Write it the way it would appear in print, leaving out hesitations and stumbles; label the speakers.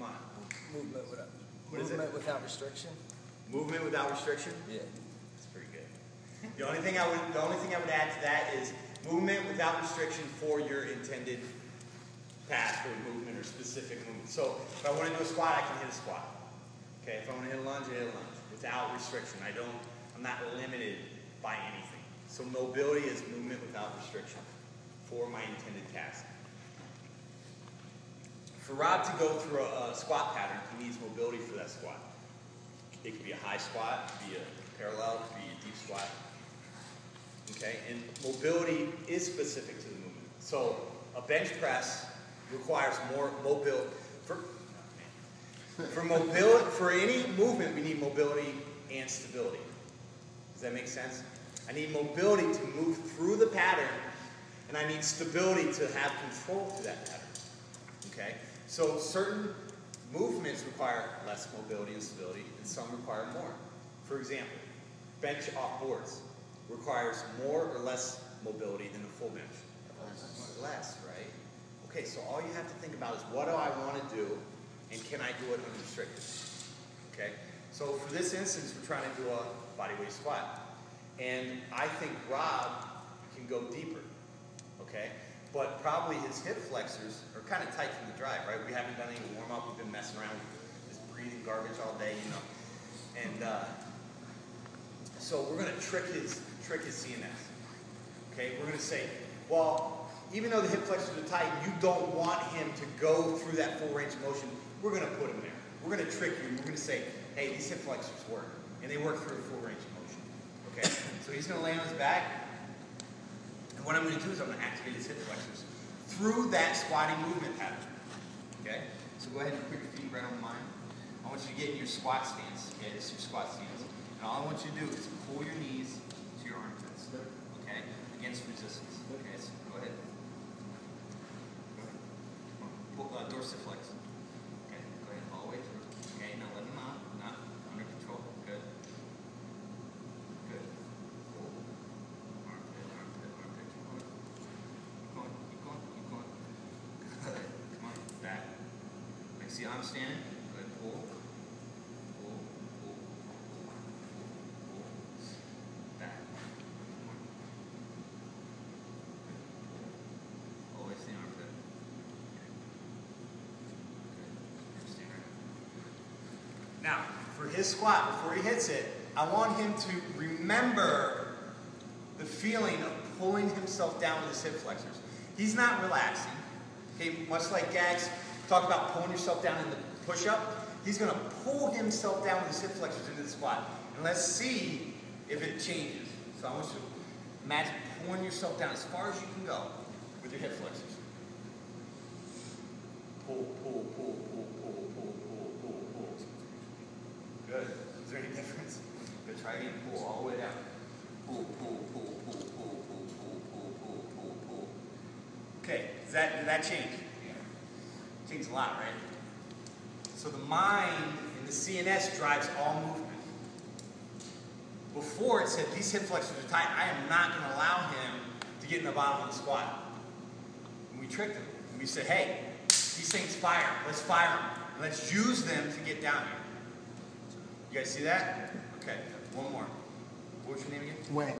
Speaker 1: Come on.
Speaker 2: Movement without restriction.
Speaker 1: Movement without restriction?
Speaker 2: Yeah.
Speaker 1: That's pretty good. The only thing I would add to that is movement without restriction for your intended path or movement or specific movement. So if I want to do a squat, I can hit a squat. Okay, if I want to hit a lunge, I hit a lunge without restriction. I'm not limited by anything. So mobility is movement without restriction for my intended task. For Rob to go through a squat pattern, he needs mobility for that squat. It could be a high squat, it could be a parallel, it could be a deep squat. Okay, and mobility is specific to the movement. So a bench press requires more mobility. For any movement, we need mobility and stability. Does that make sense? I need mobility to move through the pattern, and I need stability to have control through that pattern. Okay? So certain movements require less mobility and stability, and some require more. For example, bench off boards requires more or less mobility than a full bench. Less, right? Okay, so all you have to think about is what do I want to do, and can I do it unrestricted? Okay? So for this instance, we're trying to do a bodyweight squat. And I think Rob can go deeper. Okay? But probably his hip flexors are kind of tight from the drive, right? We haven't done any warm-up. We've been messing around with this breathing garbage all day, you know. And so we're going to trick his CNS. Okay? We're going to say, well, even though the hip flexors are tight, you don't want him to go through that full range of motion, we're going to put him there. We're going to trick you. We're going to say, hey, these hip flexors work. And they work through a full range of motion. Okay? So he's going to lay on his back. And what I'm going to do is I'm going to activate his hip flexors through that squatting movement pattern. Okay? So go ahead and put your feet right on mine. I want you to get in your squat stance. Okay? This is your squat stance. And all I want you to do is pull your knees to your armpits. Okay? Against resistance. Okay? So go ahead. Dorsiflex. Okay, go ahead all the way through. Okay, now let them out. Not under control. Good. Good. Pull. Armpit, armpit, armpit. Keep going. Keep going. Keep going. Good. Come on. Back. Like, see how I'm standing? Go ahead. Pull. Pull. Pull. Pull. Back. Come on. Always the armpit. Now, for his squat, before he hits it, I want him to remember the feeling of pulling himself down with his hip flexors. He's not relaxing. Okay, much like Gags talked about pulling yourself down in the push-up, he's going to pull himself down with his hip flexors into the squat. And let's see if it changes. So I want you to imagine pulling yourself down as far as you can go with your hip flexors. Pull, pull, pull, pull, pull, pull, pull, pull, pull. Good. Is there any difference? Good. Try again. Pull all the way down. Pull, pull, pull, pull, pull, pull, pull, pull, pull, pull, pull. Okay. Did that change? Yeah. Changed a lot, right? So the mind and the CNS drives all movement. Before it said these hip flexors are tight, I am not going to allow him to get in the bottom of the squat. And we tricked him. And we said, hey, these things fire. Let's fire them. And let's use them to get down here. You guys see that? Okay, one more. What was your name again?
Speaker 2: Wayne.